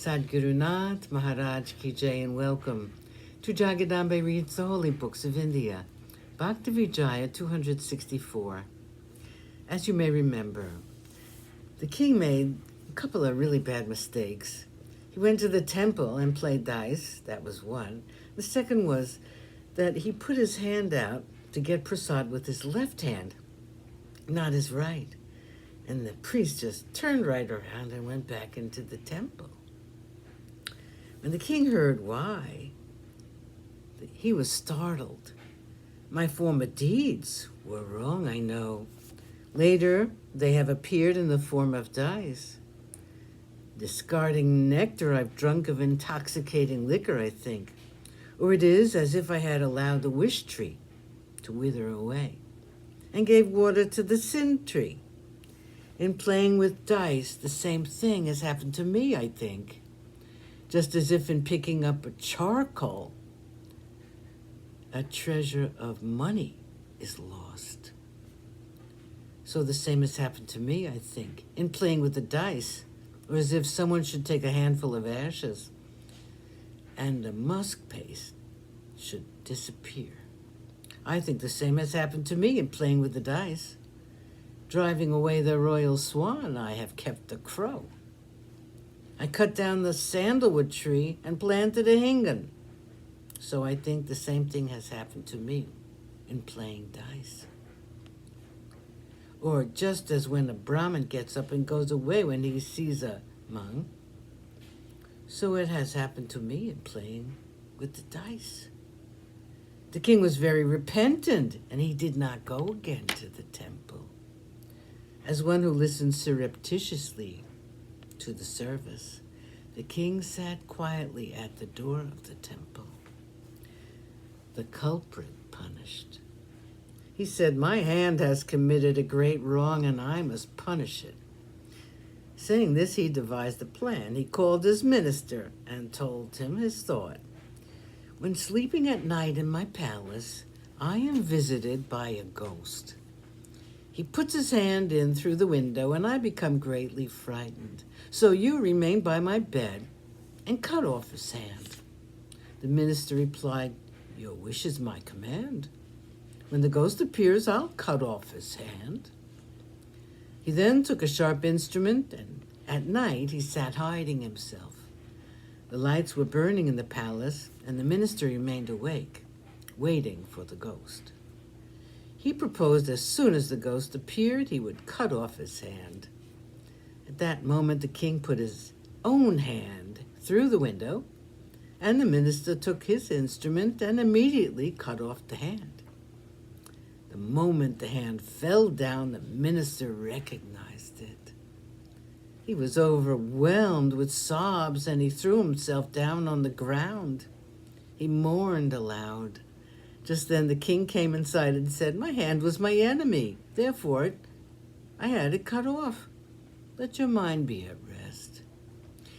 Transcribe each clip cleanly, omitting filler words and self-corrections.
Sadhguru Nath Maharaj Ki Jai, and welcome to Jagadambe Reads the Holy Books of India, Bhaktavijaya264. As you may remember, the king made a couple of really bad mistakes. He went to the temple and played dice. That was one. The second was that he put his hand out to get prasad with his left hand, not his right. And the priest just turned right around and went back into the temple. When the king heard why, he was startled. My former deeds were wrong, I know. Later, they have appeared in the form of dice. Discarding nectar I've drunk of intoxicating liquor, I think. Or it is as if I had allowed the wish tree to wither away and gave water to the sin tree. In playing with dice, the same thing has happened to me, I think. Just as if in picking up a charcoal, a treasure of money is lost. So the same has happened to me, I think, in playing with the dice, or as if someone should take a handful of ashes and the musk paste should disappear. I think the same has happened to me in playing with the dice. Driving away the royal swan, I have kept a crow. I cut down the sandalwood tree and planted a hingan. So I think the same thing has happened to me in playing dice. Or just as when a Brahmin gets up and goes away when he sees a monk, so it has happened to me in playing with the dice. The king was very repentant, and he did not go again to the temple. As one who listens surreptitiously to the service, the king sat quietly at the door of the temple, the culprit punished. He said, my hand has committed a great wrong and I must punish it. Saying this, he devised a plan. He called his minister and told him his thought. When sleeping at night in my palace, I am visited by a ghost. He puts his hand in through the window, and I become greatly frightened. So you remain by my bed and cut off his hand. The minister replied, your wish is my command. When the ghost appears, I'll cut off his hand. He then took a sharp instrument, and at night he sat hiding himself. The lights were burning in the palace, and the minister remained awake, waiting for the ghost. He proposed as soon as the ghost appeared, he would cut off his hand. At that moment, the king put his own hand through the window, and the minister took his instrument and immediately cut off the hand. The moment the hand fell down, the minister recognized it. He was overwhelmed with sobs, and he threw himself down on the ground. He mourned aloud. Just then the king came inside and said, my hand was my enemy. Therefore, I had it cut off. Let your mind be at rest.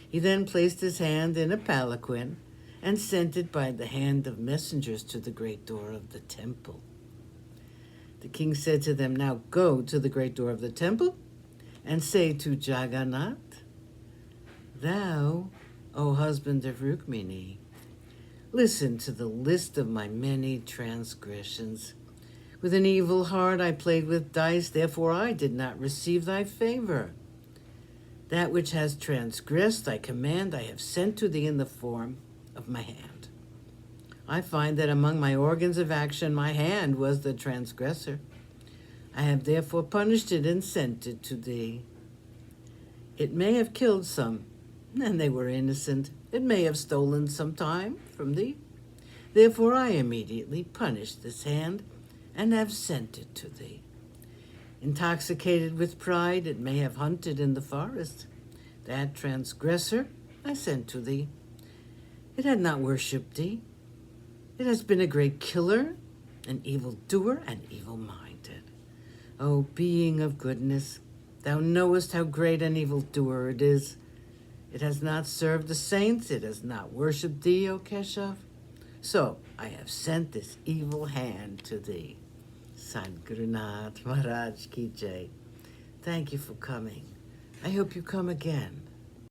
He then placed his hand in a palanquin and sent it by the hand of messengers to the great door of the temple. The king said to them, now go to the great door of the temple and say to Jagannath, thou, O husband of Rukmini, listen to the list of my many transgressions. With an evil heart I played with dice, therefore I did not receive thy favor. That which has transgressed thy command I have sent to thee in the form of my hand. I find that among my organs of action my hand was the transgressor. I have therefore punished it and sent it to thee. It may have killed some, and they were innocent. It may have stolen some time from thee. Therefore I immediately punished this hand and have sent it to thee. Intoxicated with pride, it may have hunted in the forest. That transgressor I sent to thee. It had not worshipped thee. It has been a great killer, an evildoer, and evil-minded. O being of goodness, thou knowest how great an evildoer it is. It has not served the saints. It has not worshipped thee, O Keshav. So I have sent this evil hand to thee. Sadhguru Nath Maharaj Ki Jai. Thank you for coming. I hope you come again.